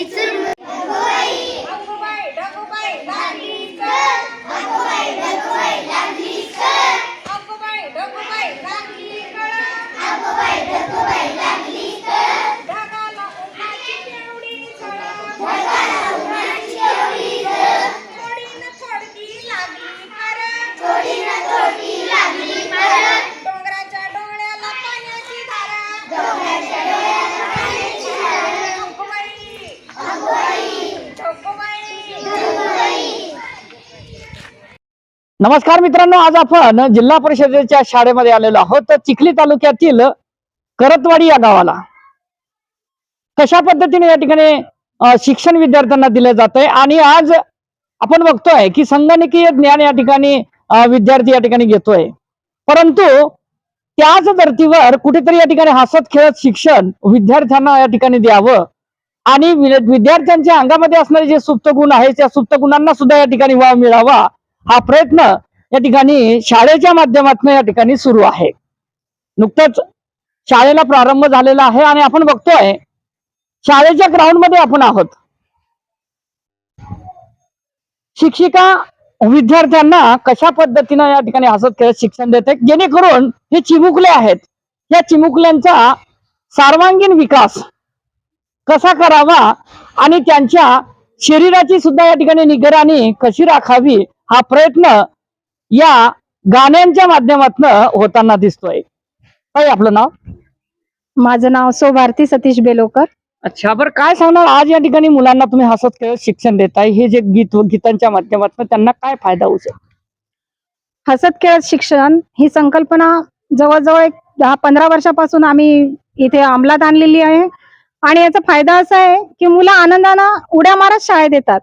अगोबाई ढगोबाई लागली कर. अगोबाई ढगोबाई लागली कर. अगोबाई ढगोबाई लागली कर. अगोबाई ढगोबाई लागली कर. ढगाला उन्हाची केवढी झळ. ढगाला उन्हाची केवढी झळ. थोडी न थोडकी लागली कर. थोडी न थोडकी लागली कर. डोंगराच्या डोळ्याला पाण्याची धार. डोंगराच्या डोळ्याला पाण्याची धार. नमस्कार मित्रांनो, आज आपण जिल्हा परिषदेच्या शाळेमध्ये आलेलो आहोत. तर चिखली तालुक्यातील करतवाडी या गावाला कशा पद्धतीने या ठिकाणी शिक्षण विद्यार्थ्यांना दिले जाते आणि आज आपण बघतोय की संगणकीय ज्ञान या ठिकाणी विद्यार्थी या ठिकाणी घेतोय. परंतु त्याच धर्तीवर कुठेतरी या ठिकाणी हसत खेळत शिक्षण विद्यार्थ्यांना या ठिकाणी द्यावं आणि विद्यार्थ्यांच्या अंगामध्ये असणारे जे सुप्त गुण आहेत त्या सुप्त गुणांना सुद्धा या ठिकाणी वाव मिळावा, हा प्रयत्न या ठिकाणी शाळेच्या माध्यमातून या ठिकाणी सुरू आहे. नुकतंच शाळेला प्रारंभ झालेला आहे आणि आपण बघतोय शाळेच्या ग्राउंड मध्ये आपण आहोत. शिक्षिका विद्यार्थ्यांना कशा पद्धतीने या ठिकाणी हसत खेळत शिक्षण देते, जेणेकरून हे चिमुकले आहेत या चिमुकल्यांचा सर्वांगीण विकास कसा करावा आणि त्यांच्या शरीराची सुद्धा या ठिकाणी निगराणी कशी राखावी, हा प्रयत्न या गाण्यांच्या माध्यमातून होताना दिसतोय. काय आपलं नाव? माझं नाव सौभारती सतीश बेलोकर. अच्छा, बरं काय सांगणार आज या ठिकाणी मुलांना तुम्ही हसत खेळत शिक्षण देताय, हे जे गीतांच्या माध्यमातून त्यांना काय फायदा होऊ शकतो? हसत खेळत शिक्षण ही संकल्पना जवळजवळ एक 10-15 वर्षापासून आम्ही इथे अंमलात आणलेली आहे आणि याचा फायदा असा आहे की मुलं आनंदानं उड्या मारत शाळेत येतात.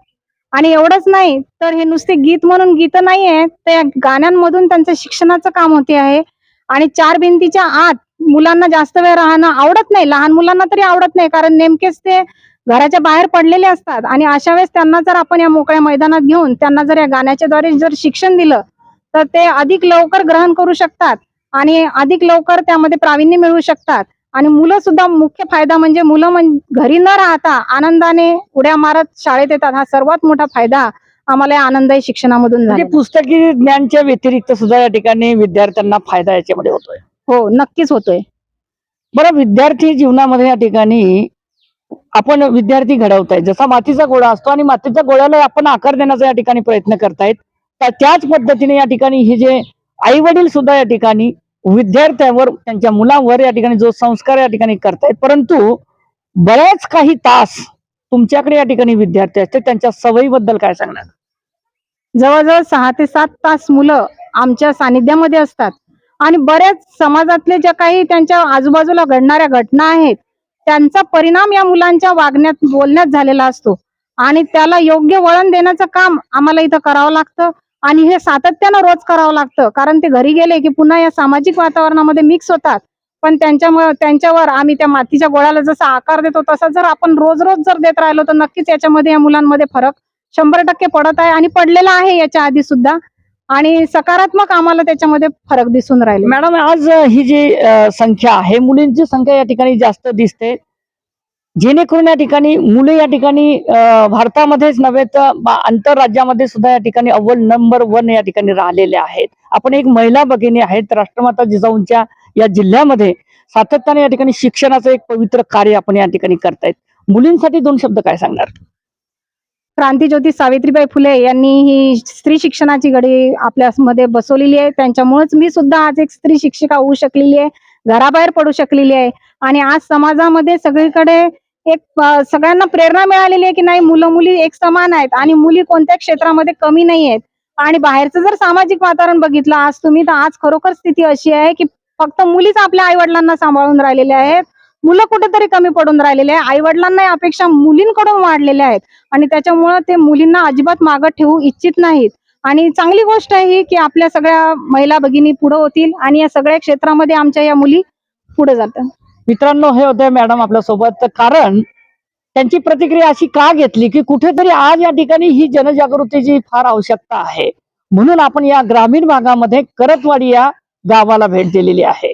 आणि एवढंच नाही तर हे नुसते गीत म्हणून गीत नाही आहे, त्या गाण्यांमधून त्यांचं शिक्षणाचं काम होते आहे. आणि 4 भिंतीच्या आत मुलांना जास्त वेळ राहणं आवडत नाही, लहान मुलांना तरी आवडत नाही, कारण नेमकेच ते घराच्या बाहेर पडलेले असतात. आणि अशा वेळेस त्यांना जर आपण या मोकळ्या मैदानात घेऊन त्यांना जर या गाण्याच्या द्वारे जर शिक्षण दिलं तर ते अधिक लवकर ग्रहण करू शकतात आणि अधिक लवकर त्यामध्ये प्रावीण्य मिळवू शकतात. आणि मुलं सुद्धा मुख्य फायदा म्हणजे मुलं घरी न राहता आनंदाने उड्या मारत शाळेत येतात. हा सर्वात मोठा फायदा आम्हाला या आनंदायी शिक्षणामधून झाला. पुस्तकी ज्ञानच्या व्यतिरिक्त सुद्धा या ठिकाणी विद्यार्थ्यांना फायदा याच्यामध्ये होतोय. हो, नक्कीच होतोय. बरं, विद्यार्थी जीवनामध्ये या ठिकाणी आपण विद्यार्थी घडवताय, जसा मातीचा गोळा असतो आणि मातीच्या गोळ्याला आपण आकार देण्याचा या ठिकाणी प्रयत्न करतायत, तर त्याच पद्धतीने या ठिकाणी हे जे आई वडील सुद्धा या ठिकाणी विद्यार्थ्यांवर त्यांच्या मुलांवर या ठिकाणी जो संस्कार या ठिकाणी करतायत. परंतु बरेच काही तास तुमच्याकडे या ठिकाणी विद्यार्थी असते, त्यांच्या सवयीबद्दल काय सांगणार? जवळजवळ 6 ते 7 तास मुलं आमच्या सानिध्यामध्ये असतात आणि बऱ्याच समाजातले ज्या काही त्यांच्या आजूबाजूला घडणाऱ्या घटना आहेत त्यांचा परिणाम या मुलांच्या वागण्यात बोलण्यात झालेला असतो आणि त्याला योग्य वळण देण्याचं काम आम्हाला इथं करावं लागतं. आणि हे सातत्यानं रोज करावं लागतं, कारण ते घरी गेले की पुन्हा या सामाजिक वातावरणामध्ये मिक्स होतात. पण त्यांच्यावर आम्ही त्या मातीच्या गोळ्याला जसा आकार देतो तसा जर आपण रोज रोज जर देत राहिलो तर नक्कीच याच्यामध्ये या मुलांमध्ये फरक 100% पडत आहे आणि पडलेला आहे याच्या आधी सुद्धा. आणि सकारात्मक आम्हाला त्याच्यामध्ये फरक दिसून राहिले. मॅडम, आज ही जी संख्या आहे, मुलींची संख्या या ठिकाणी जास्त दिसते, जेणेकरून या ठिकाणी मुले या ठिकाणी भारतामध्येच नव्हे तर आंतरराज्यामध्ये सुद्धा या ठिकाणी अव्वल नंबर 1 या ठिकाणी राहिलेले आहेत. आपण एक महिला भगिनी आहेत, राष्ट्रमाता जिजाऊंच्या या जिल्ह्यामध्ये सातत्याने या ठिकाणी शिक्षणाचं एक पवित्र कार्य आपण या ठिकाणी करतायत. मुलींसाठी 2 शब्द काय सांगणार? क्रांतीज्योती सावित्रीबाई फुले यांनी ही स्त्री शिक्षणाची घडी आपल्यामध्ये बसवलेली आहे. त्यांच्यामुळेच मी सुद्धा आज एक स्त्री शिक्षिका होऊ शकलेली आहे, घराबाहेर पडू शकलेली आहे. आणि आज समाजामध्ये सगळीकडे एक सगळ्यांना प्रेरणा मिळालेली आहे की नाही, मुलं मुली एक समान आहेत आणि मुली कोणत्या क्षेत्रामध्ये कमी नाही आहेत. आणि बाहेरचं जर सामाजिक वातावरण बघितलं आज तुम्ही तर आज खरोखर स्थिती अशी आहे की फक्त मुलीच आपल्या आई वडिलांना सांभाळून राहिलेल्या आहेत, मुलं कुठेतरी कमी पडून राहिलेले आहे. आई वडिलांना अपेक्षा मुलींकडून वाढलेल्या आहेत आणि त्याच्यामुळे ते मुलींना अजिबात मागे ठेवू इच्छित नाहीत. आणि चांगली गोष्ट आहे ही की आपल्या सगळ्या महिला भगिनी पुढे होतील आणि या सगळ्या क्षेत्रामध्ये आमच्या या मुली पुढे जातात. मित्रांनो, हे होते मॅडम आपल्या सोबत. कारण त्यांची प्रतिक्रिया अशी का घेतली की कुठेतरी आज या ठिकाणी ही जनजागृतीची फार आवश्यकता आहे, म्हणून आपण या ग्रामीण भागामध्ये करतवाडी या गावाला भेट दिलेली आहे.